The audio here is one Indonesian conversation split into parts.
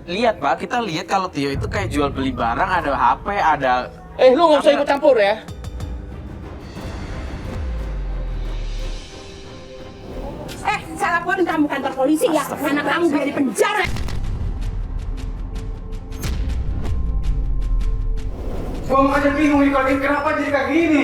lihat Pak, kita lihat kalau Tio itu kayak jual beli barang, ada HP, ada... Lu nggak usah ikut campur ya. Saya laporin kamu kantor polisi ya. Anak kamu biar di penjara. Gua aja bingung nih kalau ini kenapa jadi kayak gini.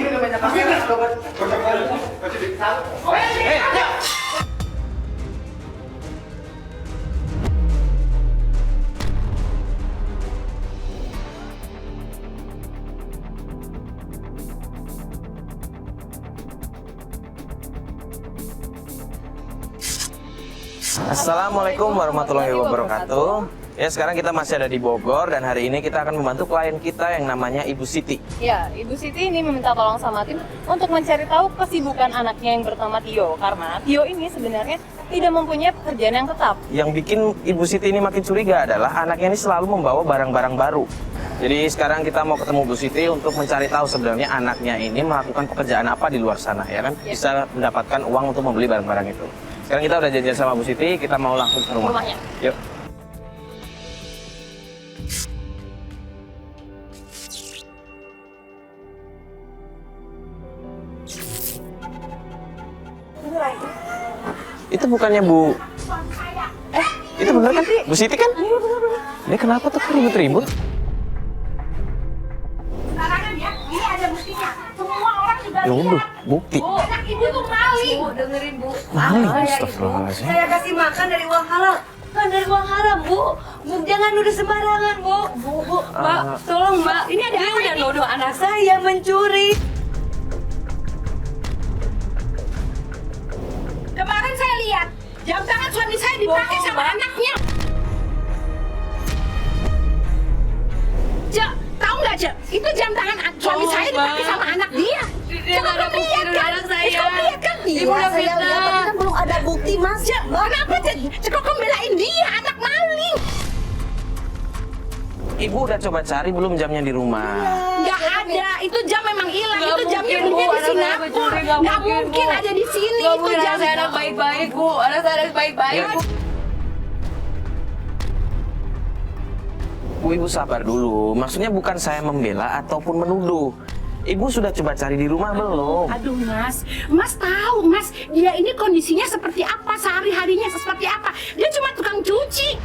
Assalamualaikum warahmatullahi wabarakatuh. Ya, sekarang kita masih ada di Bogor dan hari ini kita akan membantu klien kita yang namanya Ibu Siti. Ya, Ibu Siti ini meminta tolong sama tim untuk mencari tahu kesibukan anaknya yang bernama Tio. Karena Tio ini sebenarnya tidak mempunyai pekerjaan yang tetap. Yang bikin Ibu Siti ini makin curiga adalah anaknya ini selalu membawa barang-barang baru. Jadi sekarang kita mau ketemu Bu Siti untuk mencari tahu sebenarnya anaknya ini melakukan pekerjaan apa di luar sana, ya kan? Ya. Bisa mendapatkan uang untuk membeli barang-barang itu. Sekarang kita udah janjian sama Bu Siti, kita mau langsung ke rumahnya. Yuk. Itu bukannya Bu... itu bener kan? Bu Siti kan? Dia kenapa tuh ribut-ribut? Sekarang ya, ini ada buktinya. Semua orang juga Ya udah, lihat. bukti. Anak ibu tuh maling. Bu, dengerin Bu. Maling, Saya itu, astagfirullahaladzim. saya kasih makan dari uang halal. Kan dari uang haram, Bu. Bu, jangan nuduh sembarangan, Bu. Bu, Mbak, tolong Mbak. Ini ada dia udah nuduh anak saya mencuri. Kemarin saya lihat jam tangan suami saya dipakai sama anaknya. Cek, tahu nggak Cek? Itu jam tangan suami saya dipakai sama anak dia. Dia nggak ada bukti nuduh anak saya. Kamu lihat kan? Ibu udah saya fitnah. lihat, tapi kan belum ada bukti Mas. Cek, kenapa Cek? Cek kok belain dia, anak maling. Ibu udah coba cari belum jamnya di rumah? Nggak ada, itu jam memang hilang. Nggak Itu jam mungkin, belinya Bu. di Anak saya Singapura. mencuri, nggak Nggak mungkin, mungkin Bu. ada di sini. Nggak Itu mungkin, jam anak saya anak baik-baik, Bu. Anak saya anak baik-baik, Ya. Bu. Bu, Ibu sabar dulu. Maksudnya bukan saya membela ataupun menuduh. Ibu sudah coba cari di rumah belum? Aduh Mas, Mas tahu Mas, dia ini kondisinya seperti apa, sehari-harinya seperti apa. Dia cuma tukang cuci.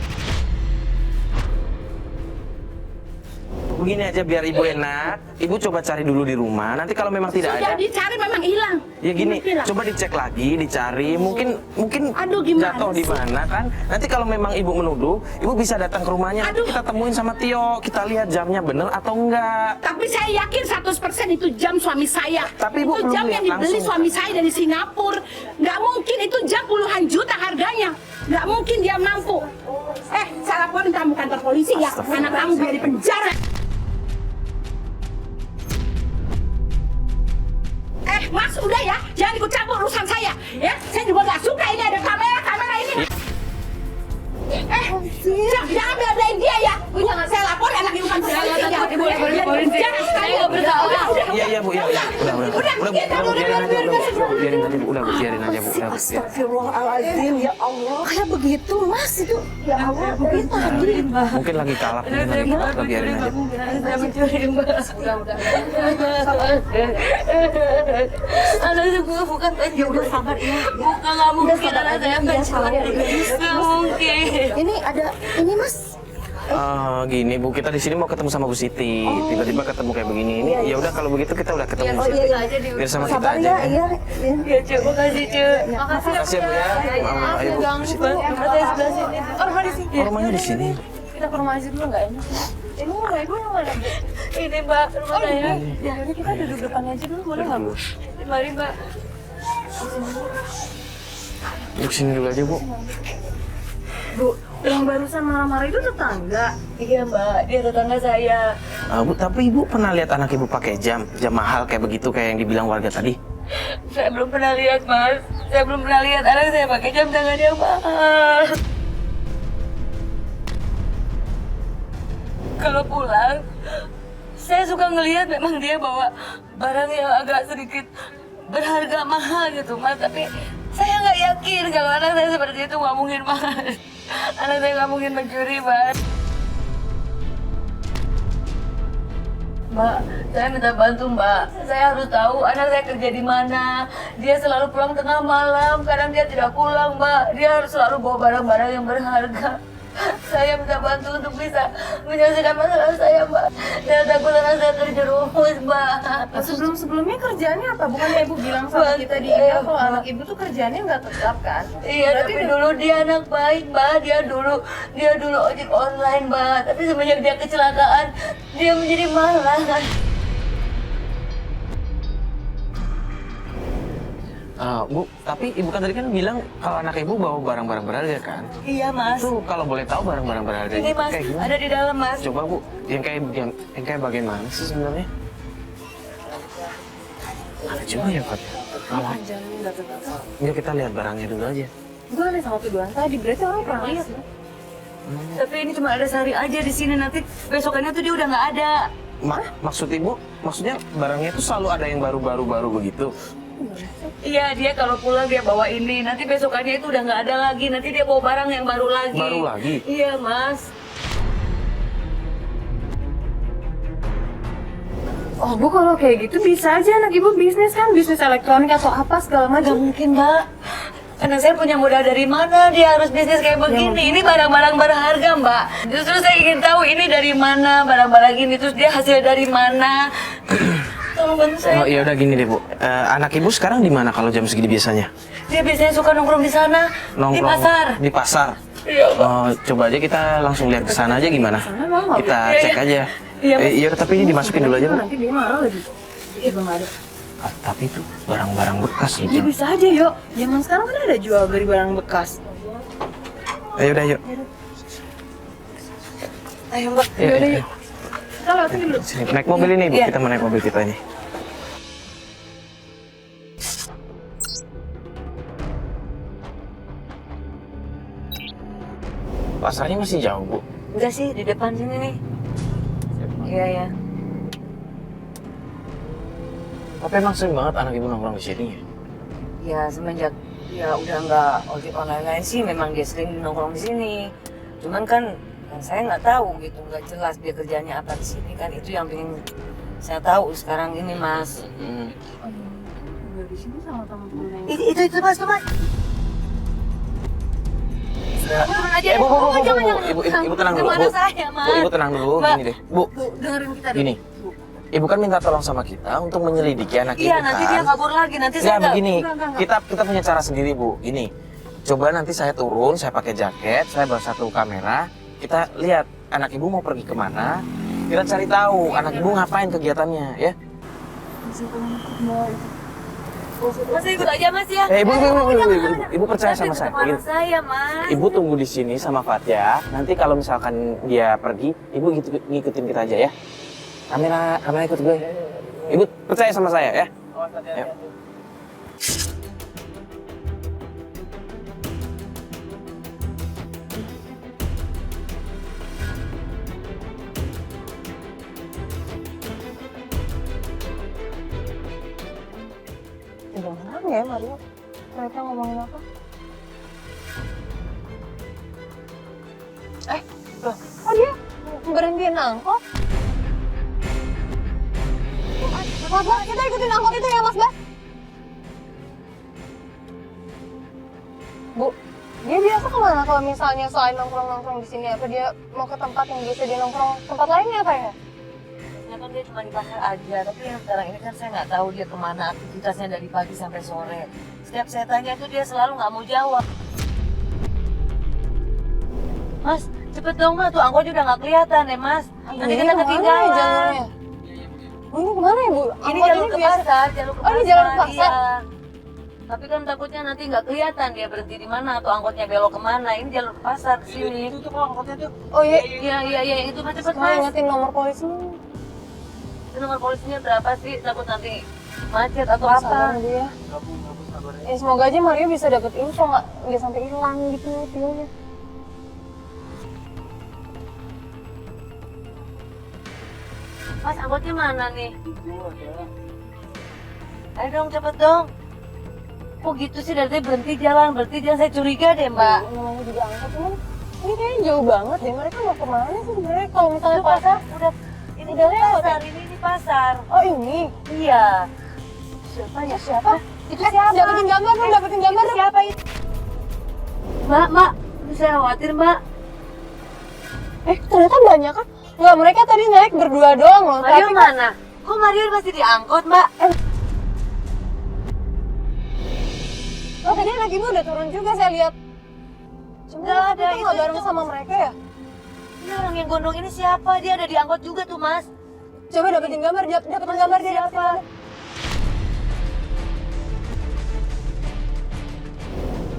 Begini aja biar Ibu enak. Ibu coba cari dulu di rumah. Nanti kalau memang tidak Sudah ada, dicari memang hilang. ya gini, Memang hilang. coba dicek lagi, dicari. Mungkin Aduh, gimana jatuh di sih? mana kan? Nanti kalau memang Ibu menuduh, Ibu bisa datang ke rumahnya. Nanti Aduh. kita temuin sama Tio. Kita lihat jamnya bener atau enggak. Tapi saya yakin 100% itu jam suami saya. Tapi Ibu itu belum jam lihat yang dibeli langsung. suami saya dari Singapura. Nggak mungkin itu jam puluhan juta harganya. Nggak mungkin dia mampu. Saya laporin kamu kantor polisi ya. Anak kamu biar di penjara. Mas, udah ya, jangan ikut campur urusan saya. Ya, saya juga nggak suka ini ada kamera ini. Jangan bela-belain dia ya. Bu, saya lapor anak ibu kantor polisi ya. Ibu laporin sih. Saya nggak bersalah. Iya Bu, iya. Udah, Bu, biarin aja, biarin aja Bu, udah Bu, biarin aja Bu, udah Bu, biarin. Astagfirullahaladzim, ya Allah. Kayak begitu, Mas, itu. Ya Allah, begitu. Mungkin lagi kalap, mungkin lagi kalap, udah biarin aja. Saya mencuri, Mbak. Anak saya bukan Ya udah sabar ya. Bukan, nggak mungkin anak saya mencuri. Nggak mungkin. Ini Mas. Gini Bu, kita di sini mau ketemu sama Bu Siti. Tiba-tiba ketemu kayak begini. Ini ya udah kalau begitu kita udah ketemu Bu Siti. Biar sama kita aja. Iya. Ya, Cuk, makasih, Cuk. Makasih. Makasih ya Bu ya. Ayo Bu, Bu Siti. Saya sebelah sini. Oh, rumah di sini. Oh, rumahnya di sini. Kita ke rumah aja dulu nggak enak? Ini rumah ibu yang mana, Bu? Ini, Mbak, rumah saya. Ya, udah kita duduk depannya aja dulu, boleh nggak, Bu? Mari, Mbak. Duduk sini dulu aja Bu. Bu, yang barusan marah-marah itu tetangga? Iya, Mbak, dia tetangga saya. Bu, tapi Ibu pernah lihat anak Ibu pakai jam mahal kayak begitu kayak yang dibilang warga tadi? Saya belum pernah lihat, Mas. Saya belum pernah lihat anak saya pakai jam tangan yang mahal. Kalau pulang, saya suka ngelihat memang dia bawa barang yang agak sedikit berharga mahal gitu, Mas. Tapi saya nggak yakin kalau anak saya seperti itu, nggak mungkin, Mas. Anak saya nggak mungkin mencuri, Mas. Mbak, saya minta bantu Mbak. Saya harus tahu anak saya kerja di mana. Dia selalu pulang tengah malam, kadang dia tidak pulang Mbak. Dia harus selalu bawa barang-barang yang berharga. Saya minta bantu untuk bisa menyelesaikan masalah saya Mbak. Saya takut anak saya terjerumus Mbak. Sebelumnya kerjaannya apa? Bukannya ibu bilang sama kita di email kalau anak ibu tuh kerjaannya nggak tetap kan? Iya, tapi dulu dia anak baik, Mbak. Dia dulu ojek online, Mbak. Tapi semenjak dia kecelakaan, dia menjadi malang. Bu, tapi ibu kan tadi kan bilang kalau anak ibu bawa barang-barang berharga kan? Iya, Mas. Itu kalau boleh tahu barang-barang berharga Ini Mas, kayak gimana? ada di dalam, Mas. Coba Bu, yang kayak bagian mana sih sebenarnya? Ada juga ya Pak? Enggak, kita lihat barangnya dulu aja. Gue aneh sama tuduhan tadi, berarti orang pernah lihat ya? Tapi ini cuma ada sehari aja di sini. Nanti besokannya tuh dia udah nggak ada. Maksud ibu, maksudnya barangnya itu selalu ada yang baru begitu? Iya, dia kalau pulang dia bawa ini. Nanti besokannya itu udah nggak ada lagi. Nanti dia bawa barang yang baru lagi. Baru lagi? Iya, Mas. Oh Bu, kalau kayak gitu bisa aja anak ibu bisnis kan, bisnis elektronik atau apa segala Nggak macam. mungkin, Mbak. Anak saya punya modal dari mana? Dia harus bisnis kayak begini. Ini barang-barang berharga, Mbak. Justru saya ingin tahu ini dari mana barang-barang ini. Terus dia hasil dari mana? Tolong bantu saya. Oh iya udah gini deh Bu, anak ibu sekarang di mana kalau jam segini biasanya? Dia biasanya suka nongkrong di sana, di pasar. Di pasar. Iya, Pak. Oh, coba aja kita langsung lihat ke sana aja gimana? Kita Iya, cek iya. aja. Iya, Mas. Iya, tapi ini dimasukin dulu aja Bu. Nanti dia marah lagi. Iya Bang, ada. Tapi itu barang-barang bekas Ya gitu. bisa aja yuk, zaman sekarang kan ada jual beli barang bekas. Ayo udah yuk. Ayo, Mbak. Iya, Yaudah iya. yuk. Kita lewatin dulu. Sini, naik mobil ini Bu, Iya. kita mau naik mobil kita ini. Pasarnya masih jauh Bu. Enggak sih, di depan sini nih. Iya, ya. Tapi emang sering banget anak ibu nongkrong di sini ya? Ya, semenjak ya udah nggak ojek online lain sih, memang dia sering nongkrong di sini. Cuman kan saya nggak tahu gitu, nggak jelas dia kerjanya apa di sini kan. Itu yang pengen saya tahu sekarang ini, Mas. Udah di sini sama teman-teman. Itu Mas, tuh, Mas. Jangan aja. Bu, Jangan. ibu tenang dulu, Gimana Bu. saya, Mas? Bu, ibu tenang dulu, Mbak. gini deh. Bu, Bu, dengerin kita dulu. gini. Ibu kan minta tolong sama kita untuk menyelidiki anak ibu Iya, kan. nanti dia kabur lagi. Nanti saya Enggak begini, Enggak. kita punya cara sendiri Bu. Gini, coba nanti saya turun, saya pakai jaket, saya bawa satu kamera, kita lihat anak ibu mau pergi kemana, kita cari tahu anak ibu ngapain kegiatannya, ya. Mas ikut aja, Mas ya. Ibu percaya sama saya. Kemana Gini, saya, Mas? Ibu tunggu di sini sama Fatia. Nanti kalau misalkan dia pergi, ibu ngikutin kita aja ya. Kamera ikut gue. Ibu percaya sama saya ya. Yuk. Jangan ya Mario, mereka ngomongin apa? Loh, kok dia berhentiin angkot? Mas Bas, kita ikutin angkot itu ya Mas Bas? Bu, dia biasa kemana kalau misalnya selain nongkrong-nongkrong di sini? Apa dia mau ke tempat yang biasa dia nongkrong? Tempat lainnya apa ya? Ya kan dia cuma di pasar aja, tapi yang sekarang ini kan saya nggak tahu dia kemana aktivitasnya dari pagi sampai sore. Setiap saya tanya itu dia selalu nggak mau jawab. Mas, cepet dong Mas, tuh angkot udah nggak kelihatan ya Mas. Nanti kita ketinggalan. Jalurnya? Oh, ini kemana ya Bu? Ini Angkot jalur ke biasa- pasar, jalur ke Oh, ini jalur ke pasar? Iya. Tapi kan takutnya nanti nggak kelihatan dia berhenti di mana atau angkotnya belok kemana. Ini jalur ke pasar ke sini. Itu kok angkotnya tuh. Oh iya, Iya, itu Mas cepet mau Mas. ingetin nomor polisi. Itu nomor polisinya berapa sih? Takut nanti macet atau Sabar apa? dia. Ya semoga aja Mario bisa dapet info nggak sampai hilang gitu videonya. Mas, angkotnya mana nih? Ayo dong, cepet dong. Kok gitu sih, dari tadi berhenti jalan, saya curiga deh, Mbak. Namanya juga angkot cuman ini kayaknya jauh banget deh. Mereka mau kemana sih sebenarnya kalau misalnya Itu pasar, pasar? udah, Ini di pasar, ini di pasar. Oh ini? Iya. Siapa ya? Siapa? Itu siapa? Dapetin gambar dong, dapetin gambar dong. Siapa itu? Mbak, ini saya khawatir, Mbak. Ternyata banyak kan? Nggak, mereka tadi naik berdua doang loh. Mario mana? Kok Mario masih diangkut, Mbak? Oh, tadi anak ibu udah turun juga saya lihat. Cuma Nggak ada, kita nggak itu- bareng sama mereka ya? Ini orang yang gondrong ini siapa? Dia ada diangkut juga tuh, Mas. Coba dapetin gambar, dapetin gambar dia. Siapa?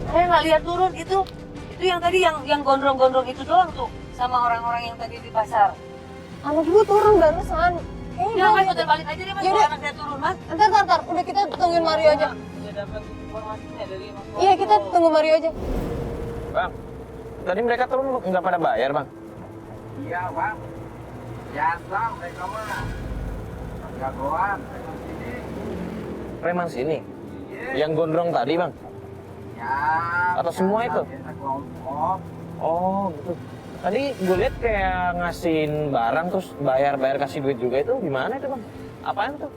Saya nggak lihat turun itu. Itu yang tadi yang gondrong-gondrong itu doang tuh sama orang-orang yang tadi di pasar. Anak ibu turun barusan. Ya, Mas, putar balik aja deh, Mas. Yaudah. Kalau anak saya turun, Mas. Ntar. Udah kita tungguin Mario aja. dapat informasinya dari Mas. Iya, kita tunggu Mario aja. Bang, tadi mereka turun nggak pada bayar, Bang? Iya, Bang. Biasa mereka mah. Jagoan, mereka sini. Preman sini. Iya. Yang gondrong tadi, Bang? Ya. Atau semua itu? Biasa kelompok. Oh, gitu. Tadi gue lihat kayak ngasihin barang terus bayar kasih duit juga, itu gimana itu, Bang? Apaan tuh?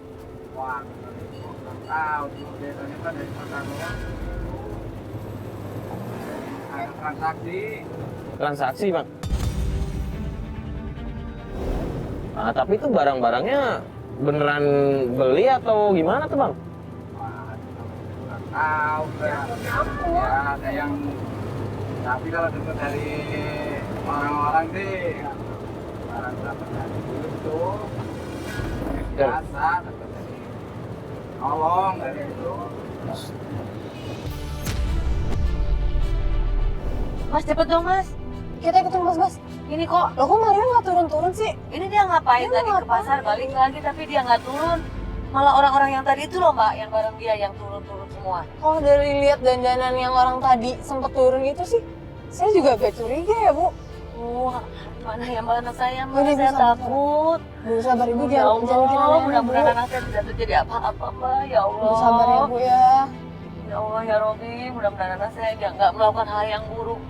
Wah, kurang tahu tuh. Biasanya kan dari pasar doang. Ada transaksi. Transaksi, Bang. Nah, tapi itu barang-barangnya beneran beli atau gimana tuh, Bang? Wah, kurang tahu ya. Ya, ada yang tapi kalau dengar dari orang-orang sih barang dapat dari itu biasa dapat dari nolong dari itu. Mas, cepet dong, Mas. Kita ikutin Mas. Ini kok, Loh, kok Mario nggak turun-turun sih? ini dia ngapain Dia tadi ke ngapain? pasar, balik lagi tapi dia nggak turun. Malah orang-orang yang tadi itu loh, Mbak, yang bareng dia yang turun-turun semua. Kalau dari lihat dandanan yang orang tadi sempet turun gitu sih, saya juga agak curiga ya, Bu. Wah, mana ya Mbak, anak saya, Mbak, Udah, saya bisa, takut. Bu, sabar Ibu, Ya jangan bikin Allah, aneh-aneh, Bu. mudah-mudahan anak saya tidak terjadi apa-apa, Mbak. Ya Allah. Bu, sabar ya, Bu ya. Ya Allah, ya Robi, mudah-mudahan anak saya nggak melakukan hal yang buruk.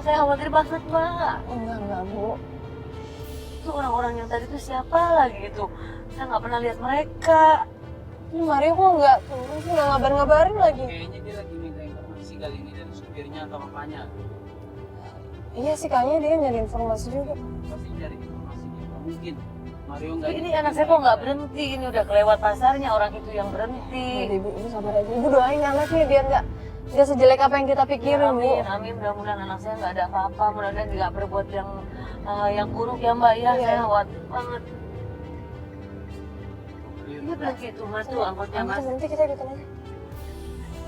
Saya khawatir banget, Mbak. Enggak, Bu. Itu orang-orang yang tadi itu siapa lagi itu? Saya nggak pernah lihat mereka. Ini Mario kok nggak turun sih, nggak ngabar-ngabarin lagi. Kayaknya dia lagi minta informasi kali ini dari supirnya atau bapaknya. Iya sih, kayaknya dia nyari informasi juga. Pasti cari informasi juga mungkin. Mario nggak. Ini anak saya kok nggak berhenti? Ini udah kelewat pasarnya, orang itu yang berhenti. Udah, Ibu sabar aja. Ibu doain anaknya biar nggak sejelek apa yang kita pikirin, Bu. Amin, amin. Mudah-mudahan anak saya nggak ada apa-apa. Mudah-mudahan nggak berbuat yang buruk ya, Mbak. Ya, Iya. saya khawatir banget. Ini berhenti tuh, Mas, tuh angkotnya, Mas. Berhenti, kita ikutin aja.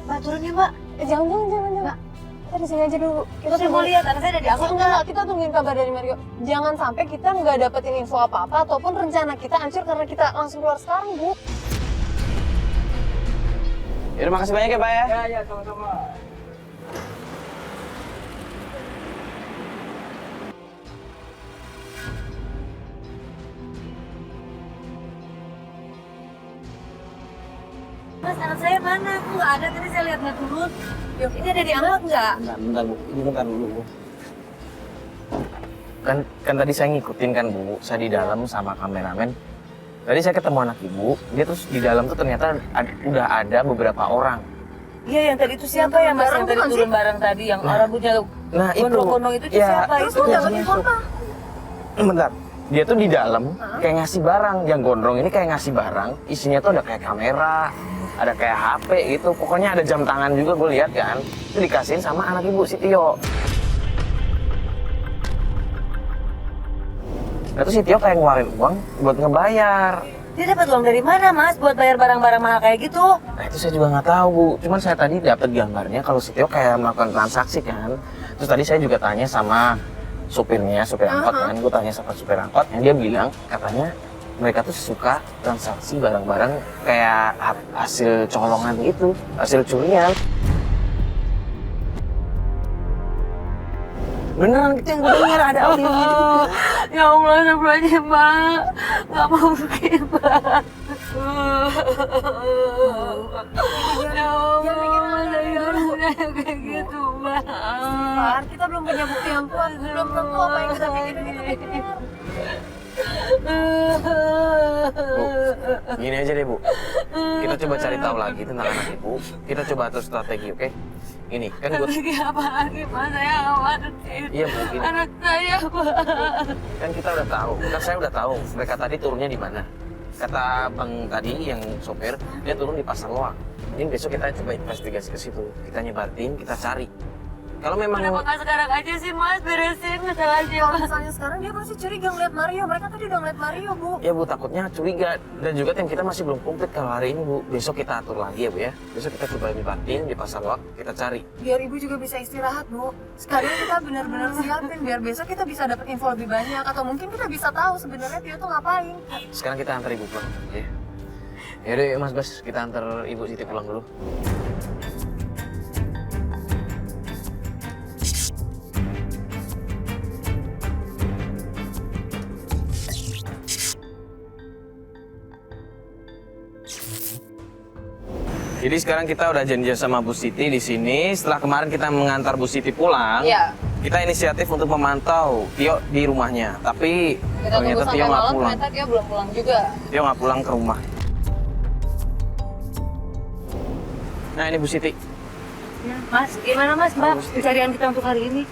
Mbak, turun ya, Mbak. Jangan. Kita di sini aja dulu. Kita Saya mau lihat, anak saya ada di angkot. Enggak, kita tungguin kabar dari Mario. Jangan sampai kita nggak dapetin info apa-apa ataupun rencana kita hancur karena kita langsung keluar sekarang, Bu. Terima kasih banyak ya, Pak ya. Ya, sama-sama. Mas, anak saya mana? Aku nggak ada, tadi saya lihat nggak turun. Yuk, ini ada di angkot nggak? Bentar, Bu. Ibu bentar dulu, Bu. Kan tadi saya ngikutin kan, Bu. Saya di dalam sama kameramen. Tadi saya ketemu anak ibu, dia terus di dalam tuh ternyata udah ada beberapa orang. Iya, yang tadi itu siapa ya, Mas? Yang tadi turun barang tadi, yang orang punya Nah, itu. gondrong-gondrong itu Ya, siapa? Itu dapat info apa? Bentar. Dia tuh di dalam kayak ngasih barang. Yang gondrong ini kayak ngasih barang. Isinya tuh ada kayak kamera, ada kayak HP gitu. Pokoknya ada jam tangan juga gue lihat kan. Itu dikasihin sama anak ibu si Tio. Nah, terus si Tio kayak ngeluarin uang buat ngebayar. Dia dapat uang dari mana, Mas? Buat bayar barang-barang mahal kayak gitu? Nah, itu saya juga nggak tahu, Bu. Cuman saya tadi dapat gambarnya kalau si Tio kayak melakukan transaksi kan. Terus tadi saya juga tanya sama supirnya, supir angkot kan. Gue tanya sama supir angkot, yang dia bilang katanya mereka tuh suka transaksi barang-barang kayak hasil colongan gitu, hasil curian. Beneran itu yang gue dengar, ada audionya juga. Ya Allah, astagfirullahaladzim, Mbak. Gak mungkin, Mbak. Ya Allah, saya kayak gitu, Mbak. Kita belum punya bukti yang kuat, belum tentu apa yang kita pikirin itu benar. Bu, gini aja deh Bu. Kita coba cari tahu lagi tentang anak Ibu. Kita coba atur strategi, oke? Ini kan gue. Strategi apa lagi, Pak? Saya khawatir. Iya Bu, gini. Anak saya, Pak. Kan kita udah tahu, kan saya udah tahu mereka tadi turunnya di mana. Kata Bang tadi yang sopir, dia turun di Pasar Loak. Mungkin besok kita coba investigasi ke situ. Kita nyebar tim, kita cari. Kalau memang Kenapa nggak sekarang aja sih, Mas? Beresin masalahnya, Kalau Mas. misalnya sekarang dia pasti curiga ngeliat Mario. Mereka tadi udah ngeliat Mario, Bu. ya Bu takutnya curiga dan juga tim kita masih belum komplit kalau hari ini Bu. Besok kita atur lagi ya Bu ya. Besok kita coba nyebar tim di Pasar Loak, kita cari. Biar Ibu juga bisa istirahat, Bu. Sekarang kita benar-benar siapin biar besok kita bisa dapat info lebih banyak atau mungkin kita bisa tahu sebenarnya Tio tuh ngapain. Sekarang kita antar Ibu pulang ya. Yaudah yuk Mas Bas, kita antar Ibu Siti pulang dulu. Jadi sekarang kita udah janjian sama Bu Siti di sini. Setelah kemarin kita mengantar Bu Siti pulang, Iya. kita inisiatif untuk memantau Tio di rumahnya. Tapi Kita tunggu ternyata sampai Tio nggak malam, pulang. ternyata Tio belum pulang juga. Tio nggak pulang ke rumah. Nah ini Bu Siti. Mas, gimana Mas, Mbak? Pencarian kita untuk hari ini.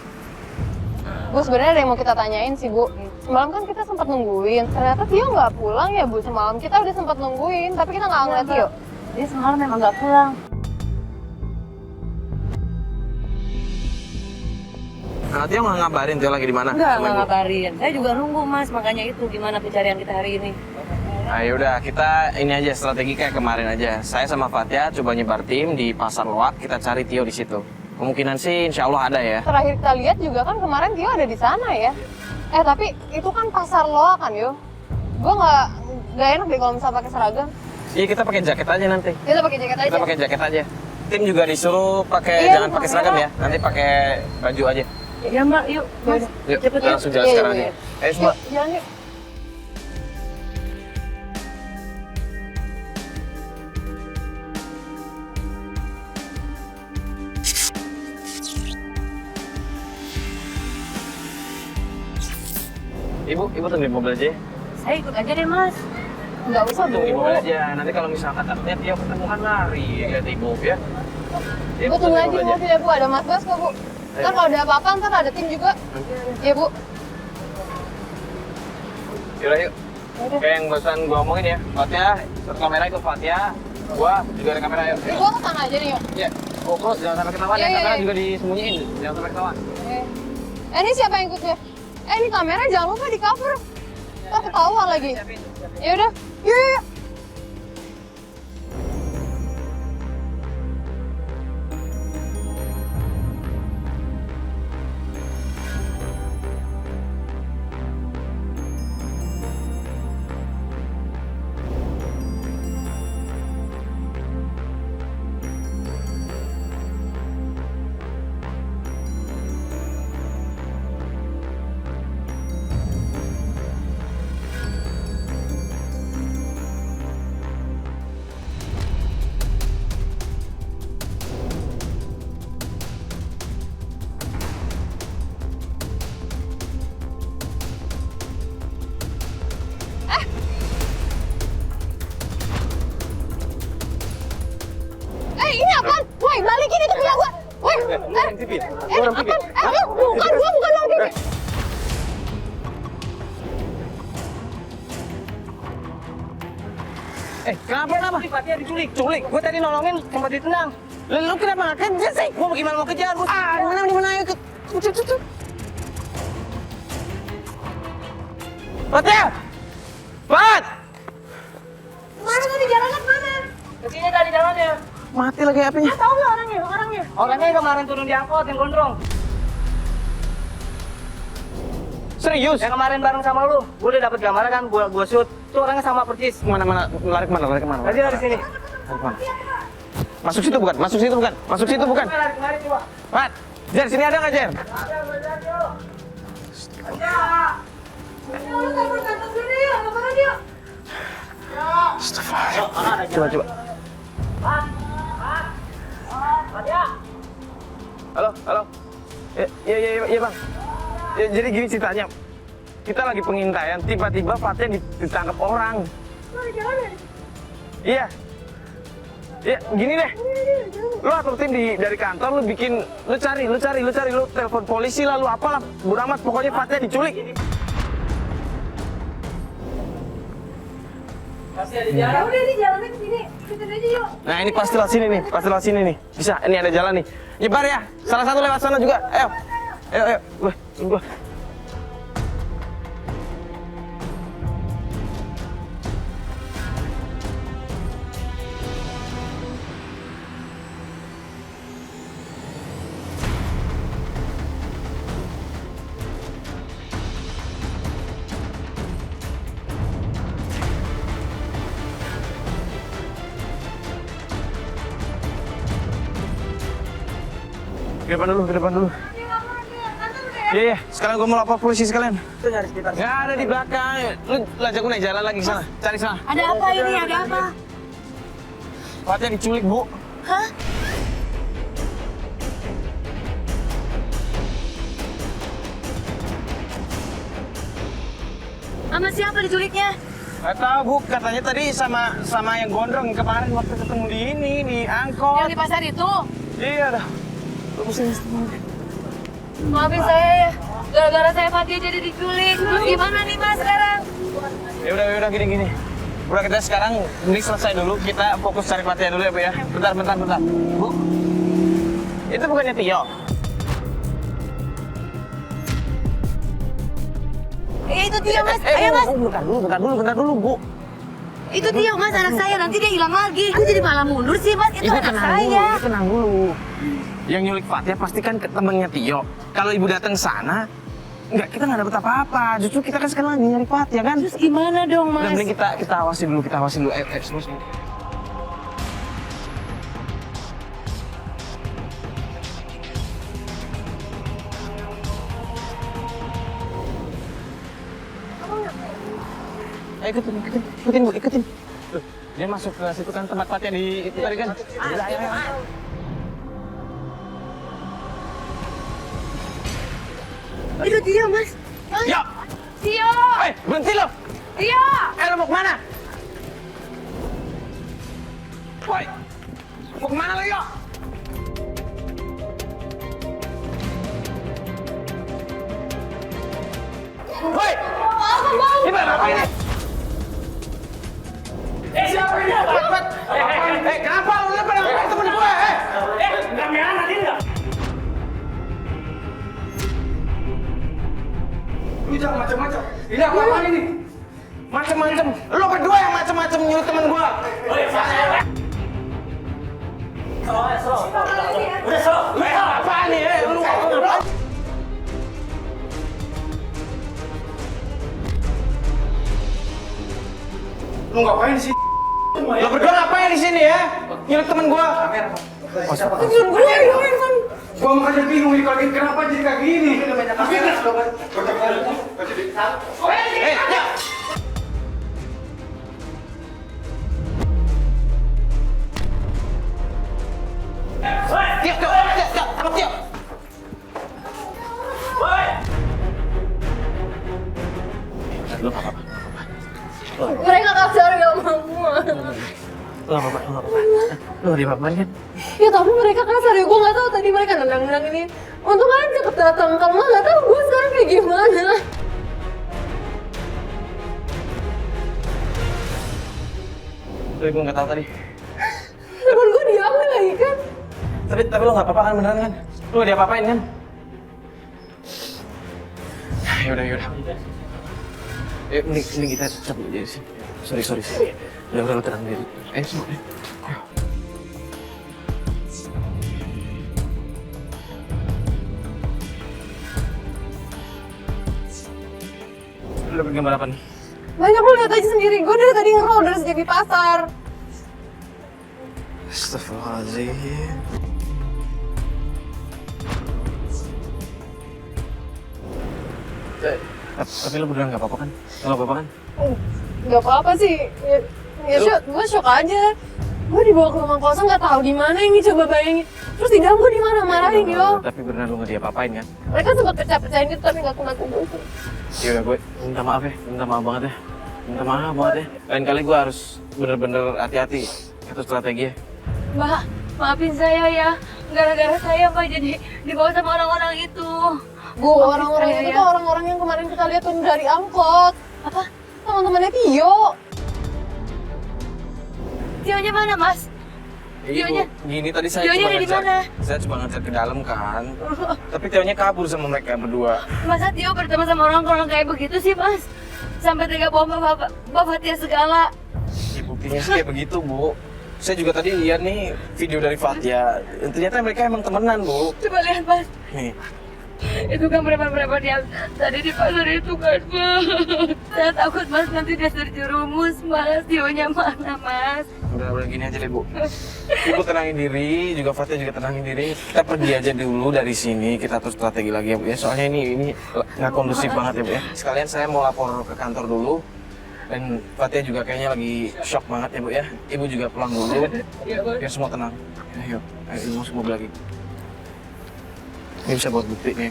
Bu, sebenarnya ada yang mau kita tanyain sih, Bu. Semalam kan kita sempat nungguin. Ternyata Tio nggak pulang ya, Bu. Semalam kita udah sempat nungguin, tapi kita nggak ngeliat Tio. Dia semalam memang nggak pulang. Nah, Tio nggak ngabarin Tio lagi di mana? Nggak sama Ibu? ngabarin. Saya juga nunggu, Mas. Makanya itu gimana pencarian kita hari ini. Nah yaudah, kita ini aja strategi kayak kemarin aja. Saya sama Fatia coba nyebar tim di Pasar Loak, kita cari Tio di situ. Kemungkinan sih insya Allah ada ya. Terakhir kita lihat juga kan kemarin Tio ada di sana ya. Tapi itu kan Pasar Loak kan, Yo. Gue nggak enak deh kalau misalnya pakai seragam. Iya kita pakai jaket aja nanti. Kita pakai jaket aja. Kita pakai jaket aja. Tim juga disuruh pakai Iya, jangan pakai seragam ya. Nanti pakai baju aja. Ya Mbak, yuk. Mas, Yuk, cepet kita yuk. langsung jalan Iya, sekarang iya, aja. Ayo semua. Yuk, jalan yuk. Ibu tunggu di mobil aja ya. Saya ikut aja deh, Mas. Nggak usah, Bu. Tunggu di mobil aja. Nanti kalau misalkan takutnya Tio ketemuan lari lihat Ibu ya. Bu, tunggu aja di mobil ya, Bu. Ada Mas Bas kok, Bu. Ntar kalau ada apa-apa, ntar ada tim juga. Iya, Bu. Yaudah yuk. Kayak yang barusan gua omongin ya. Fatia, satu kamera ikut Fatia. Gua juga ada kamera yuk. Gua ke sana aja nih, yuk. Ya. Oh, kok jangan sampai ketahuan Iya, ya. iya, Kamera iya. juga disembunyiin. Jangan sampai ketahuan. Ini siapa yang ikutnya? Ini kamera jangan lupa di cover. Ntar ketahuan lagi. Ya udah, yuk. Ini apaan? Woi, balikin itu punya gua. Woi, apaan? Bukan gua lagi. Kenapa? Fatia diculik. Gue tadi nolongin sempat ditendang. Lu kenapa nggak kerja sih? Gue gimana mau kejar? Di mana ayo ikut. Fatia! Fat! Mana tadi jalannya mana? Kesini tadi jalannya. Mati lagi apinya. Tahu nggak orangnya? Orangnya yang kemarin turun di angkot yang gondrong. Serius? Yang kemarin bareng sama lu. Gue udah dapet gambarnya kan, gue shoot. Tuh orangnya sama persis. Lari kemana? Tadi dari sini. Masuk situ bukan? Lari coba. Pat, Jer, sini ada nggak Jer? Astagfirullah. Coba. Halo. Iya bang. Ya, jadi gini ceritanya. kita lagi pengintaian, tiba-tiba Fatya ditangkap orang. Iya. Ya, gini deh. Lu atur tim dari kantor, lu cari, lu telepon polisi lah, lu apalah, bodo amat, pokoknya Fatya diculik. Ya udah ini jalannya ke sini. Kita aja yuk. Nah ini pasti lewat sini nih, bisa, ini ada jalan nih. Nyebar ya, salah satu lewat sana juga, ayo. Gua. Ke depan dulu. Iya, sekarang gua mau lapor polisi sekalian. Itu nyari sekitar. Nggak ada di belakang. Lu ajak gua naik jalan lagi sana. Cari sana. Ada apa ini? Ada apa? Fatya diculik, Bu. Hah? Sama siapa diculiknya? Nggak tahu, Bu. Katanya tadi sama yang gondrong kemarin waktu ketemu di angkot. Yang di pasar itu? Iya dah. Lu pusing. Maafin saya ya. Gara-gara saya Fatya jadi diculik. Terus gimana nih Mas sekarang? Ya udah gini. Udah kita sekarang ini selesai dulu. Kita fokus cari Fatya dulu ya, Bu ya. Bentar. Bu. Itu bukannya Tio? Itu Tio Mas. Ayo Mas. Bentar dulu, Bu. Itu Tio Mas, anak saya. Nanti dia hilang lagi. Aku jadi malah mundur sih Mas. Itu anak saya. Tenang dulu. Yang nyulik Fatya pasti kan temennya Tio. Kalau ibu datang sana, kita nggak dapet apa-apa. Justru kita kan sekarang lagi nyari Fatya kan. Terus gimana dong Mas? Udah, mending kita awasin dulu. Terus. Ikutin Bu. Tuh, dia masuk ke situ kan tempat Fatya di itu tadi kan. Ayo. Itu Tio Mas. Yo! Tio! Berhenti lo! Tio! Lo mau kemana? Woi! Mau kemana lo, Yo? Woi! Ini apa ini? Siapa ini? Kenapa lo pada ngapain temen gue? Nggak merah nanti nggak? Lu jangan macam-macam. Ini apa-apaan ini? Macam-macam. Lo berdua yang macam-macam nyulik temen gua. Udah slow. Apaan nih? Lu ngapain di sini? Lo berdua ngapain di sini ya? Nyulik temen gua. Gua makanya bingung nih kalau kenapa jadi kayak gini. Ya. Tio, tangkap Tio. Lu apa? Mereka kasar gak mau. Lu apa? Lu diapa-apain kan? Ya tapi mereka kasar ya, gue gak tahu tadi mereka nendang-nendang ini. Untung aja kedatang, kalau nggak tahu gue sekarang kayak gimana. Gue nggak tahu tadi. Telepon gue diambil lagi kan. Tapi lo nggak apa-apa kan beneran kan? Lo nggak diapa-apain kan? Yaudah. Mending kita cabut aja sih. Sorry. Udah lo tenang diri. Semua. Ayo. Lo dapet gambar apa nih? Banyak lo lihat aja sendiri, gue dari tadi ngerol dari sejak di pasar. Astagfirullahaladzim. Tapi lo beneran nggak apa-apa kan? Lo nggak apa-apa kan? Gak apa-apa sih, gue shock aja. Gue dibawa ke rumah kosong nggak tahu di mana ini, coba bayangin. Terus diganggu di mana, marahin yo. Tapi beneran lu nggak diapa-apain kan? Mereka sempat percaya gitu tapi nggak kena kubu. Ya udah gue minta maaf ya, minta maaf banget ya. Minta maaf banget ya. Lain kali gue harus bener-bener hati-hati itu strategi ya. Mbak, maafin saya ya. Gara-gara saya Mbak jadi dibawa sama orang-orang itu. Bu, orang-orang itu tuh orang-orang yang kemarin kita lihat turun dari angkot. Apa? Teman-temannya Tio. Tionya mana Mas? Tionya? Gini tadi saya Tionya cuma ada di ngecek, mana? saya cuma ngecek ke dalam kan. Tapi Tionya kabur sama mereka berdua. Masa Tio bertemu sama orang-orang kayak begitu sih Mas? Sampai tega bawa Bapak Tia segala. Ya, buktinya sih kayak begitu, Bu. Saya juga tadi lihat nih video dari Fatia. Ternyata mereka emang temenan, Bu. Coba lihat Mas. Nih, Itu kan preman-preman yang tadi di pasar itu kan Mas. Saya takut Mas nanti dia terjerumus Mas. Tionya mana Mas? udah gini aja deh, Bu. Ibu tenangin diri, juga Fatia juga tenangin diri. Kita pergi aja dulu dari sini, kita atur strategi lagi ya, Bu ya. Soalnya ini nggak kondusif banget ya, Bu ya. Sekalian saya mau lapor ke kantor dulu. Dan Fatia juga kayaknya lagi shock banget ya, Bu ya. Ibu juga pulang dulu, biar semua tenang. Ayo, ibu masuk mobil lagi. Ini bisa buat bukti nih.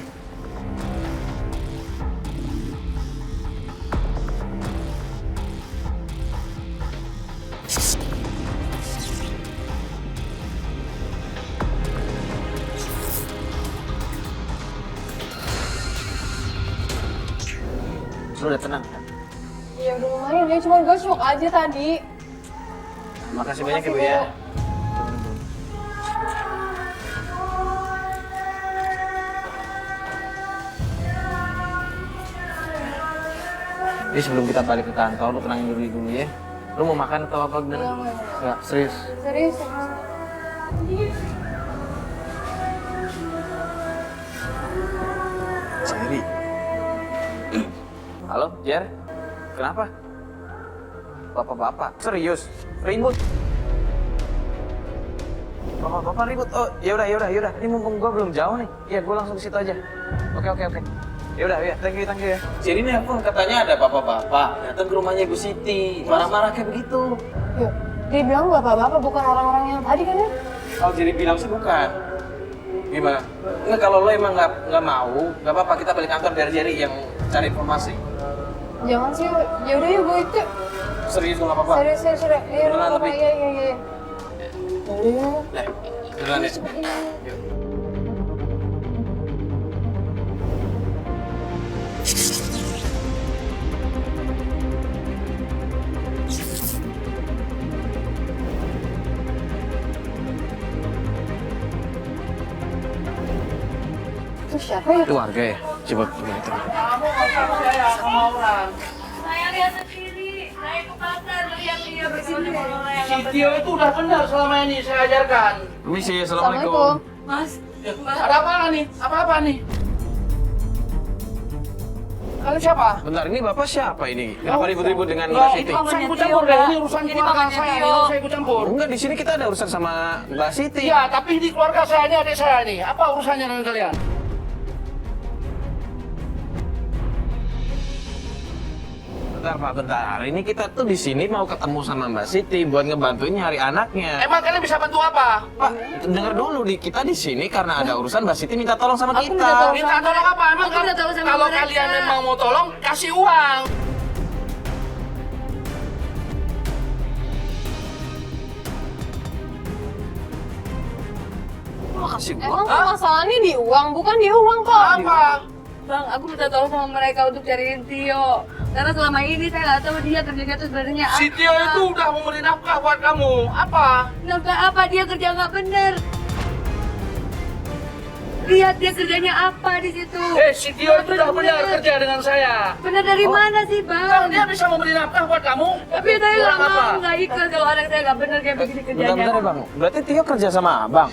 Lu udah tenang kan? Iya udah lumayan ya, cuma gue shock aja tadi. Makasih banyak ya, Bu ya. Jadi sebelum kita balik ke kantor, lu tenangin dulu ya. Lu mau makan atau apa bener? Enggak, serius. Serius. Sendiri. Halo, Jer. Kenapa? Bapak-bapak, serius? Ribut? Bapak-bapak ribut? Oh, yaudah. Ini mumpung gua belum jauh nih. Iya, gua langsung ke situ aja. Oke. Yaudah, ya, thank you ya. Jadi nelpon katanya ada bapak-bapak datang ke rumahnya Ibu Siti, marah-marah kayak begitu. Yuk, dia bilang bapak-bapak bukan orang-orang yang tadi kan ya? Kalau jadi bilang sih bukan. Gimana? Enggak, kalau lo emang nggak mau, nggak apa-apa, kita balik kantor biar Jerry yang cari informasi. Jangan sih, yaudah yuk gue itu. Serius nggak apa-apa? Serius. Iya, Beneran apa-apa, tapi? iya. Yaudah. Beneran ya? Yuk. Itu siapa ya? Itu warga ya? Coba itu. Kamu nggak usah percaya sama orang. Saya lihat sendiri. Saya ke pasar melihat dia bersini. Si Tio itu udah benar selama ini saya ajarkan. Permisi, Assalamualaikum. Mas, Ada apa nih? Apa-apa nih? Kalian siapa? Bentar, ini bapak siapa ini? Kenapa ribut-ribut dengan Mbak Enggak, Siti? itu saya ikut campur deh. Ini urusan Jadi keluarga mamanya saya. Tio. Saya ikut campur. Enggak, di sini kita ada urusan sama Mbak Siti. Iya, tapi di keluarga saya ini adik saya nih. Apa urusannya dengan kalian? Bentar. Ini kita tuh di sini mau ketemu sama Mbak Siti buat ngebantuin nyari anaknya. Emang kalian bisa bantu apa? Pak, denger dulu kita di sini karena ada urusan Mbak Siti minta tolong sama kita. minta tolong. Minta tolong apa? Emang Aku minta tolong sama kalau mereka. kalian memang mau tolong, kasih uang. Lo kasih Emang gua? masalahnya di uang, bukan di uang kok. Apa? Bang, aku minta tolong sama mereka untuk cariin Tio. Karena selama ini saya nggak tahu dia kerjanya itu sebenarnya apa. Si Tio itu udah memberi nafkah buat kamu. Apa? Nafkah apa? Dia kerja nggak bener. Lihat dia kerjanya apa di situ. Si Tio itu udah benar kerja dengan saya. Bener dari mana sih, Kalau Bang? dia bisa memberi nafkah buat kamu, Tapi saya nggak kurang apa? mau, nggak ikhlas kalau anak saya nggak bener kayak begini kerjanya. Bentar ya Bang, berarti Tio kerja sama Abang?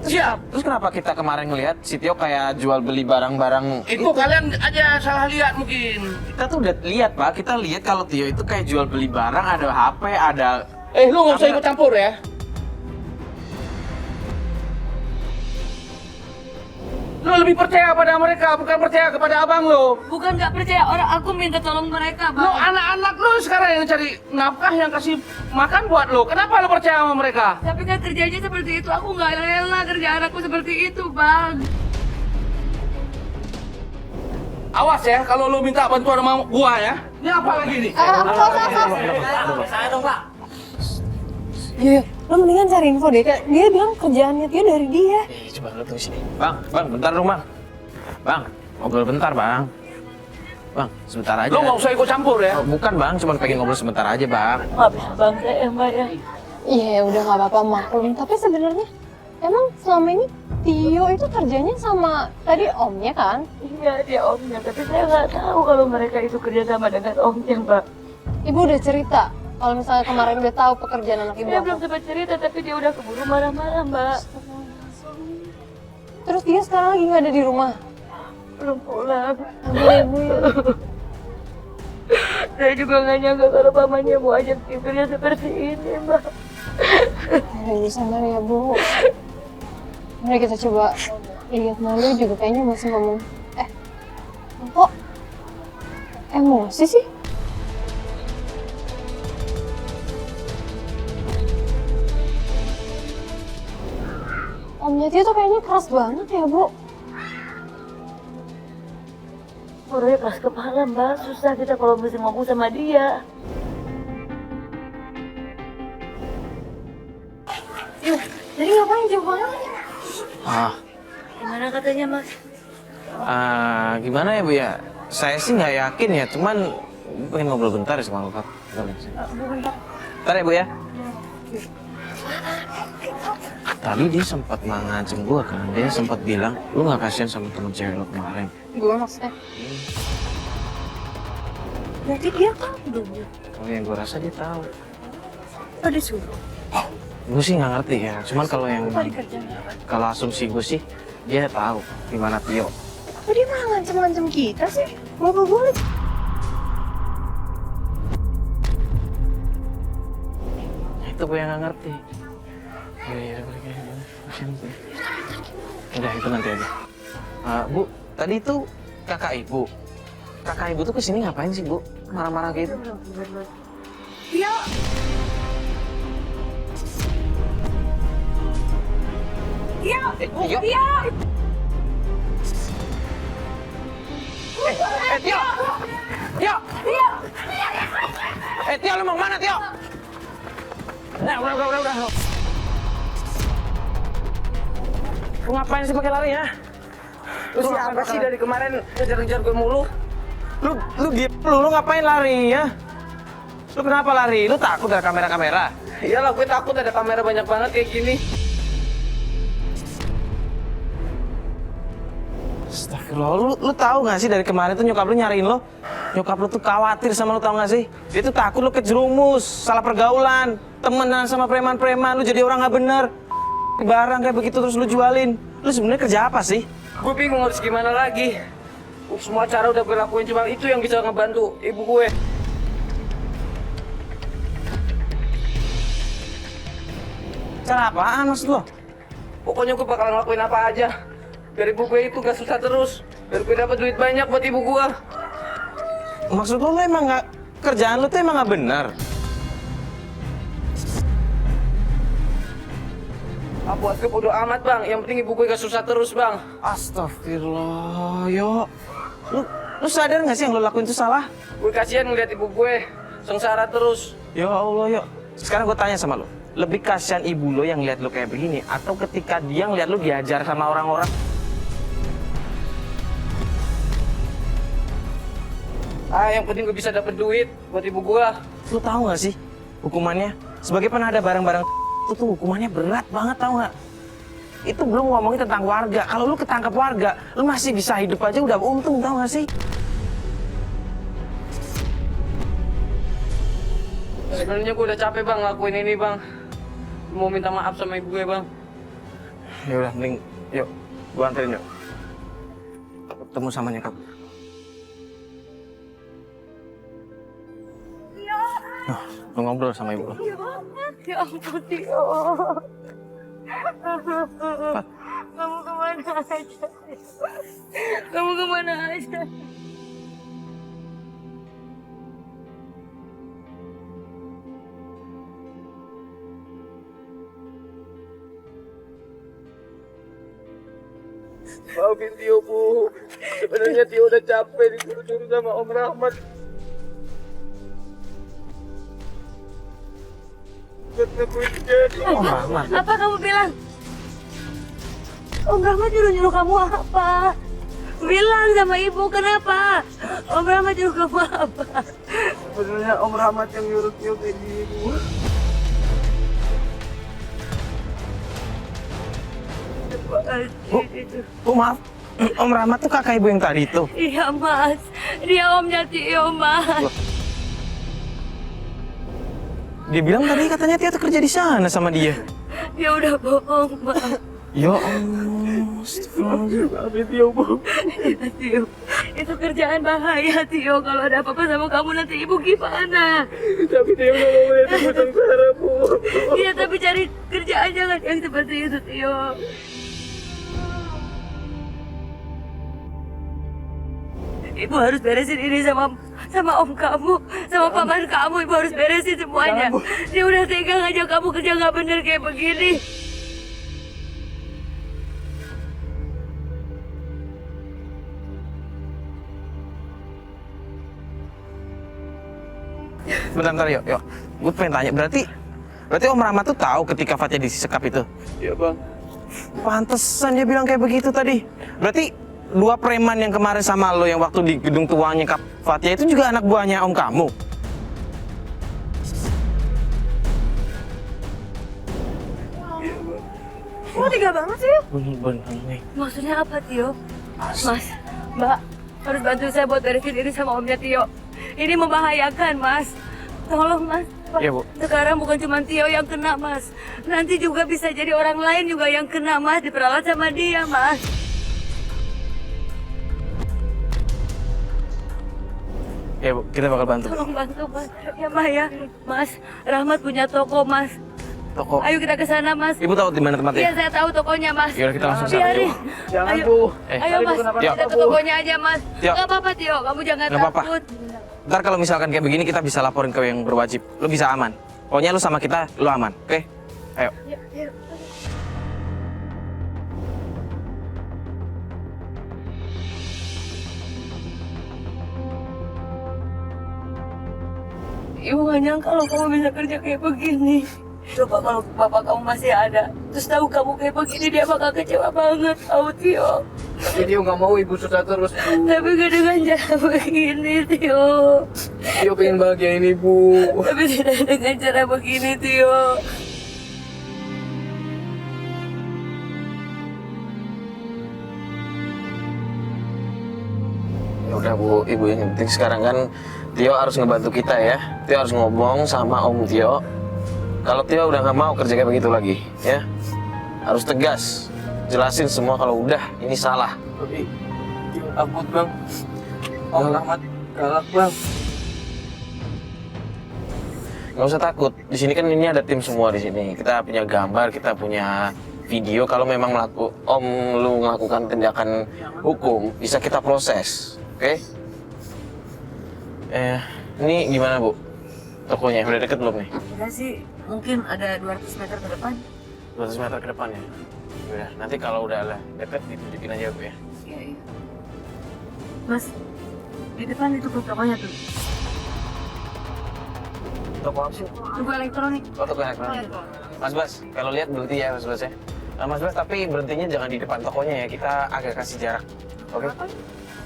Siap. Terus kenapa kita kemarin ngelihat si Tio kayak jual beli barang-barang Itu kalian aja salah lihat mungkin. Kita tuh udah lihat Pak, kita lihat kalau Tio itu kayak jual beli barang, ada HP, ada... Lu nggak usah ikut campur ya. Lo lebih percaya pada mereka, bukan percaya kepada abang lo. Bukan nggak percaya orang, aku minta tolong mereka, Lo Bang. anak-anak lo sekarang yang cari nafkah, yang kasih makan buat lo. Kenapa lo percaya sama mereka? Tapi kan kerjanya seperti itu, aku nggak rela kerjaan aku seperti itu, Bang. Awas ya, kalau lo minta bantuan sama gua ya. Ini apa lagi nih? Iya, lo mendingan cari info deh. Dia bilang kerjaannya Tio dari dia. Coba lo tunggu sini. Bang, bentar dong bang. Bang, ngobrol bentar bang. Bang, sebentar aja. Lo nggak usah ikut campur ya. Oh, bukan bang, cuma pengen ngobrol sebentar aja bang. Maaf ya, Bang, saya Mbak ya. Iya, udah nggak apa-apa maklum. Tapi sebenarnya emang selama ini Tio itu kerjanya sama tadi omnya kan? Iya, dia omnya, tapi saya nggak tahu kalau mereka itu kerja sama dengan omnya, Mbak. Ibu udah cerita kalau misalnya kemarin udah tahu pekerjaan anak ibu. Dia apa. belum sempat cerita, tapi dia udah keburu marah-marah, Mbak. Terus dia sekarang lagi nggak ada di rumah. Belum pulang. Aduh, ibu ya. Saya juga nggak nyangka kalau pamannya mau ajak tidurnya seperti ini, Mbak. Aduh, ibu sabar ya bu. Mari kita coba lihat Malu juga kayaknya masih ngomong. Kok emosi sih? Omnya Tio tuh kayaknya keras banget ya bu. Orangnya keras kepala, Mbak. Susah kita kalau mesti ngomong sama dia. Jadi ngapain jauh banget? Gimana katanya, Mas? Gimana ya bu ya? Saya sih nggak yakin ya, cuman pengen ngobrol bentar ya sama Bapak. Bentar ya bu ya. Tadi dia sempat ngancem gua kan, dia sempat bilang, lu nggak kasihan sama temen cewek lo kemarin. Gue maksudnya. Berarti dia tahu dong. Oh yang gua rasa dia tahu. Oh disuruh. Gue sih nggak ngerti ya, cuman kalau asumsi gue sih dia tahu di mana Tio. Kok dia malah ngancem-ngancem kita sih? Bapak boleh. Itu gue yang nggak ngerti. Iya, udah itu nanti aja. Bu, tadi itu kakak ibu. Kakak ibu tuh kesini ngapain sih bu? Marah-marah gitu. Tio, Tio, Tio. Tio. Tio! Tio! Tio. Tio, lu mau kemana Tio? Nah, udah. Lu ngapain sih pakai lari ya? Lu siapa sih dari kemarin kejar-kejar gue mulu? Lu diem lu ngapain lari ya? Lu kenapa lari? Lu takut ada kamera-kamera? Iyalah, gue takut ada kamera banyak banget kayak gini. Astagfirullah, lu tahu nggak sih dari kemarin tuh nyokap lu nyariin lo? Nyokap lu tuh khawatir sama lu, tahu nggak sih? Dia tuh takut lu kejerumus, salah pergaulan, temenan sama preman-preman, lu jadi orang nggak bener. Barang kayak begitu terus lu jualin. Lu sebenarnya kerja apa sih? Gue bingung harus gimana lagi. Semua cara udah gue lakuin, cuma itu yang bisa ngebantu ibu gue. Cara apaan maksud lo? Pokoknya gue bakal ngelakuin apa aja biar ibu gue itu gak susah terus, biar gue dapat duit banyak buat ibu gue. Maksud lo emang nggak, kerjaan lu tuh emang nggak benar? Buat gue bodo amat bang, yang penting ibu gue gak susah terus bang. Astagfirullah, yo. Lu sadar nggak sih yang lu lakuin itu salah? Gue kasihan ngeliat ibu gue sengsara terus. Ya Allah, yo. Sekarang gue tanya sama lu, lebih kasihan ibu lo yang lihat lu kayak begini, atau ketika dia ngeliat lu diajar sama orang-orang? Yang penting gue bisa dapet duit buat ibu gue. Lu tahu nggak sih hukumannya? Sebagai penada barang-barang itu tuh hukumannya berat banget, tahu nggak? Itu belum ngomongin tentang warga. Kalau lu ketangkap warga, lu masih bisa hidup aja udah untung, tahu nggak sih? Sebenarnya gue udah capek bang ngelakuin ini bang. Mau minta maaf sama ibu gue bang. Ya udah, mending yuk, gua anterin yuk. Ketemu sama nyokap. Lu ngobrol sama ibu. Ya ampun, Tio. Kamu kemana aja? Kamu kemana aja? Maafin Tio, Bu. Sebenarnya Tio udah capek disuruh-suruh sama Om Rahmat. Buat nemuin kejadian. Om Rahmat. Apa kamu bilang? Om Rahmat nyuruh-nyuruh kamu apa? Bilang sama ibu kenapa? Om Rahmat nyuruh kamu apa? Sebenarnya Om Rahmat yang nyuruh Tio kayak gini, Bu. Bu, maaf. Om Rahmat tuh kakak ibu yang tadi itu. Iya mas, dia omnya Tio mas. Dia bilang tadi katanya Tia tuh kerja di sana sama dia. Dia udah bohong mas. Ya Allah, astagfirullahaladzim. Maafin Tio, Bu. Iya Tio, itu kerjaan bahaya Tio. Kalau ada apa-apa sama kamu nanti ibu gimana? Tapi Tio nggak mau lihat Ibu sengsara, Bu. Iya tapi cari kerjaan jangan yang seperti itu Tio. Ibu harus beresin ini sama om kamu, sama paman kamu. Ibu harus beresin semuanya. Dia udah tega ngajak kamu kerja nggak bener kayak begini. Bentar, yuk. Gue pengen tanya, berarti Om Rahmat tuh tahu ketika Fatia disekap itu? Iya, Bang. Pantesan dia bilang kayak begitu tadi. Berarti dua preman yang kemarin sama lo yang waktu di gedung tua nyekap Fatia itu juga anak buahnya om kamu? Kok tega banget sih? Bener nih. Maksudnya apa Tio? Mas, Mbak, harus bantu saya buat beresin ini sama omnya Tio. Ini membahayakan Mas. Tolong Mas. Iya, Bu. Sekarang bukan cuma Tio yang kena Mas. Nanti juga bisa jadi orang lain juga yang kena Mas. Diperalat sama dia Mas. Ya Bu, kita bakal bantu. Tolong bantu Mas. Ya Mbak ya. Mas, Rahmat punya toko Mas. Toko. Ayo kita ke sana Mas. Ibu tahu di mana Iya tempatnya? saya tahu tokonya Mas. Yaudah, kita langsung sana, Biarin. yuk. Jangan, Ayo. Bu. Ayo Mas, Tio. kita ke tokonya aja Mas. Tio. Gak apa-apa Tio, kamu jangan Nggak apa-apa. takut. Ntar kalau misalkan kayak begini kita bisa laporin ke yang berwajib. Lo bisa aman. Pokoknya lo sama kita, lo aman. Oke? Ayo. Ibu gak nyangka kalau kamu bisa kerja kayak begini. Coba kalau bapak kamu masih ada, terus tahu kamu kayak begini, dia bakal kecewa banget, tahu Tio. Tapi Tio nggak mau Ibu susah terus, Bu. Tapi gak dengan cara begini, Tio. Tio pengen bahagiain Ibu. Tapi tidak dengan cara begini, Tio. Ya udah Bu, Ibu yang penting sekarang kan Tio harus ngebantu kita ya. Tio harus ngomong sama Om Tio. Kalau Tio udah nggak mau kerja kayak begitu lagi, ya harus tegas, jelasin semua kalau udah ini salah. Tapi Tio takut, Bang. Om Rahmat galak, Bang. Nggak usah takut. Di sini kan ini ada tim semua di sini. Kita punya gambar, kita punya video. Kalau memang Om lu melakukan tindakan hukum, bisa kita proses, oke? Ini gimana Bu? Tokonya udah deket belum nih? Udah sih, mungkin ada 200 meter ke depan. 200 meter ke depan ya? Udah, nanti kalau udah lah deket ditunjukin aja Bu ya. Iya, iya. Mas, di depan itu tokonya tuh. Toko apa sih? Toko elektronik. Oh, toko elektronik. Mas Bas, kalau lihat berhenti ya Mas Bas ya. Mas Bas, tapi berhentinya jangan di depan tokonya ya. Kita agak kasih jarak. Oke?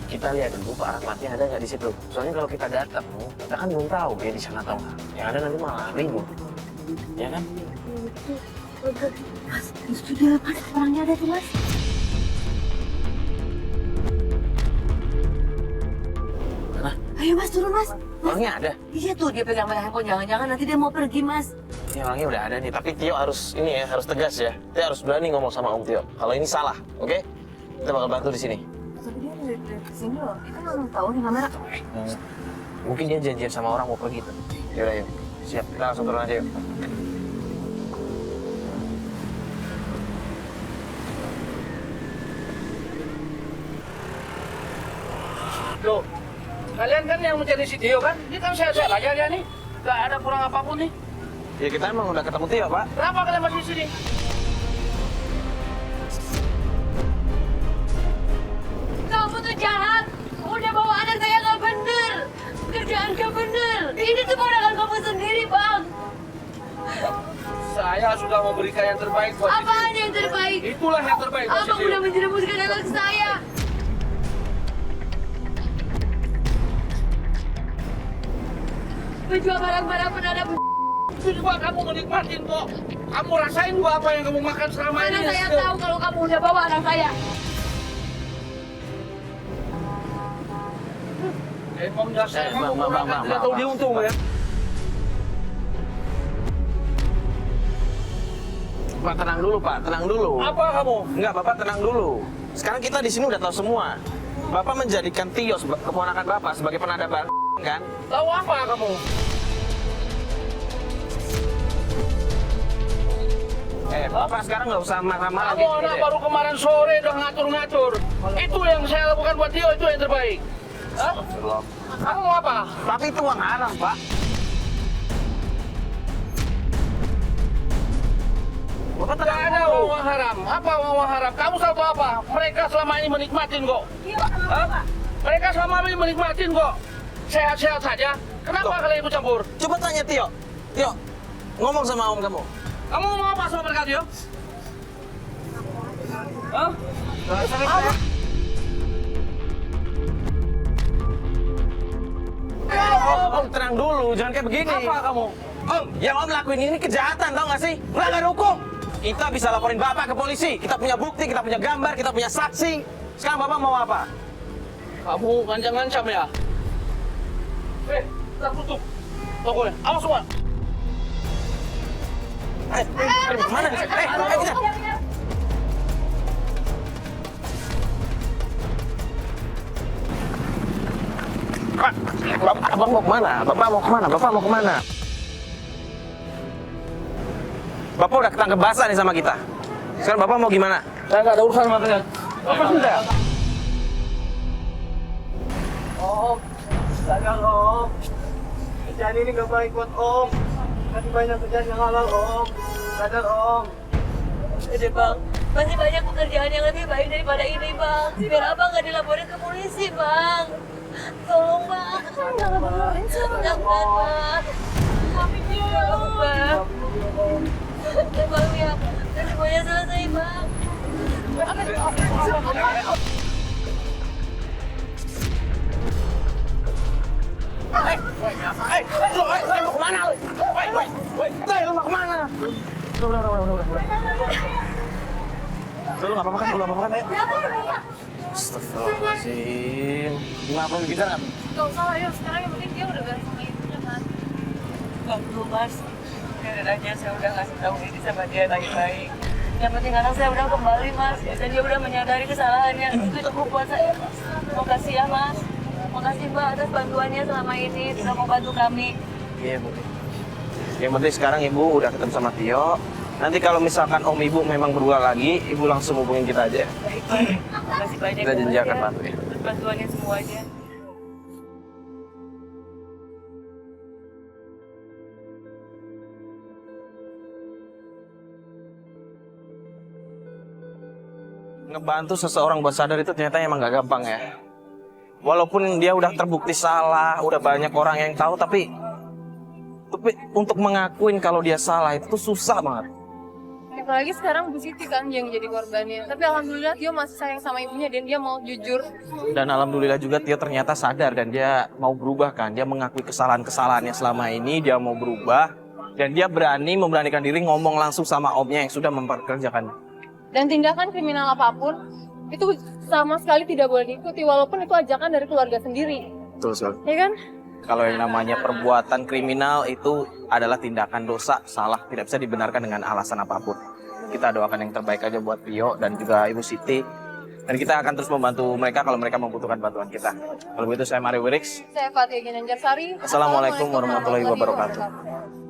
Kita lihat dulu Pak Rahmatnya ada nggak di situ. Soalnya kalau kita datang, kita kan belum tahu dia di sana atau nggak. Yang ada nanti malah ribut. Ya kan? Mas, itu dia, Mas. Orangnya ada tuh, Mas. Mana? Ayo, Mas, turun, Mas. Orangnya ada. Iya tuh, dia pegang handphone. Jangan-jangan nanti dia mau pergi, Mas. Ya orangnya udah ada nih. Tapi Tio harus ini ya, harus tegas ya. Tio harus berani ngomong sama Om Tio. Kalau ini salah, oke? Kita bakal bantu di sini. Tapi dia dari sini loh. Kita nggak tahu nih kamera. Mungkin dia janjian sama orang mau pergi tuh. Yaudah yuk. Siap, kita langsung turun aja yuk. Loh, kalian kan yang mencari si Tio kan? Ini kan sehat-sehat aja dia nih. Gak ada kurang apapun nih. Ya kita emang udah ketemu Tio, Pak. Kenapa kalian masih di sini? Kamu tuh jahat. Udah bawa anak saya nggak bener. Kerjaan nggak bener. Ini semua dengan kamu sendiri, Bang. Saya sudah memberikan yang terbaik buat si Tio. Apaan yang terbaik? Itulah yang terbaik buat si Abang Tio. udah menjerumuskan anak saya. Menjual barang-barang penadam. Itu juga kamu menikmatin kok. Kamu rasain gua apa yang kamu makan selama Mana ini. saya Tio. tahu kalau kamu udah bawa anak saya. Emang dasar kamu Bang, kurang Bang, tidak tahu Bang. diuntung ya. Pak, tenang dulu, Pak. Tenang dulu. Apa kamu? Enggak, Bapak tenang dulu. Sekarang kita di sini udah tahu semua. Bapak menjadikan Tio keponakan Bapak sebagai penada barang, kan? Tahu apa kamu? Bapak sekarang nggak usah marah-marah Kamu anak baru kemarin sore udah ngatur-ngatur. Itu yang saya lakukan buat Tio, itu yang terbaik. Hah? Kamu mau apa? Tapi itu uang haram, Pak. Bapak Tidak tenang ada dulu. uang haram. Apa uang haram? Kamu tahu apa? Mereka selama ini menikmatin kok. Hah? Mereka selama ini menikmatin kok. Sehat-sehat saja. Kenapa Loh. kalian ikut campur? Coba tanya Tio. Tio, ngomong sama om kamu. Kamu mau apa sama mereka, Tio? Hah? Om, tenang dulu, jangan kayak begini. Apa kamu? Om, yang om lakuin ini kejahatan, tau gak sih? Melanggar hukum. Kita bisa laporin Bapak ke polisi. Kita punya bukti, kita punya gambar, kita punya saksi. Sekarang Bapak mau apa? Kamu ngancam-ngancam ya? Kita tutup tokonya. Awas semua. Mana? Kita. Pak, Bapak mau kemana? Bapak mau kemana? Bapak mau kemana? Bapak udah ketangkep basah nih sama kita. Sekarang Bapak mau gimana? Saya nggak ada urusan sama kalian. Apa sudah? Om, sadar Om. Kerjaan ini gak baik buat Om. Masih banyak kerjaan yang halal Om. Sadar Om. Udah Bang, masih banyak pekerjaan yang lebih baik daripada ini Bang. Biar Abang nggak dilaporin ke polisi Bang. Tolong Bang. Jangan Bang. Jangan Bang. Tolong Bang. Ya Bang ya, dan semuanya selesai Bang. Lu mau kemana lu? Lu mau kemana? Lu nggak apa-apa kan? Lu nggak apa-apa kan? Astagfirullahaladzim. Kenapa lu bisa nggak? Gak usah lah, yuk. Sekarang yang penting dia udah beres sama ibunya kan. Gak perlu Mas. Biarin aja, saya udah ngasih tahu ini sama dia baik-baik. Yang penting anak saya udah kembali Mas. Dan dia udah menyadari kesalahannya. Itu cukup buat saya Mas. Makasih ya Mas. Makasih Mbak atas bantuannya selama ini. Sudah membantu kami. Iya, Bu. Yang penting sekarang Ibu udah ketemu sama Tio. Nanti kalau misalkan Om Ibu memang berulang lagi, Ibu langsung hubungin kita aja. Baik Pak. Makasih banyak Kita ya, janji Mas, akan ya. bantu ya. Atas bantuannya semuanya. Ngebantu seseorang buat sadar itu ternyata emang gak gampang ya. Walaupun dia udah terbukti salah, udah banyak orang yang tahu, tapi untuk mengakuin kalau dia salah itu tuh susah banget. Apalagi sekarang Bu Siti kan yang jadi korbannya. Tapi alhamdulillah Tio masih sayang sama ibunya dan dia mau jujur. Dan alhamdulillah juga Tio ternyata sadar dan dia mau berubah kan. Dia mengakui kesalahan-kesalahannya selama ini, dia mau berubah. Dan dia memberanikan diri ngomong langsung sama omnya yang sudah memperkerjakan. Dan tindakan kriminal apapun itu sama sekali tidak boleh diikuti walaupun itu ajakan dari keluarga sendiri. Betul sekali. Ya kan? Kalau yang namanya perbuatan kriminal itu adalah tindakan dosa, salah, tidak bisa dibenarkan dengan alasan apapun. Kita doakan yang terbaik aja buat Tio dan juga Ibu Siti. Dan kita akan terus membantu mereka kalau mereka membutuhkan bantuan kita. Kalau begitu saya Mario Wirix. Saya Fatia Ginanjarsari. Assalamualaikum warahmatullahi wabarakatuh.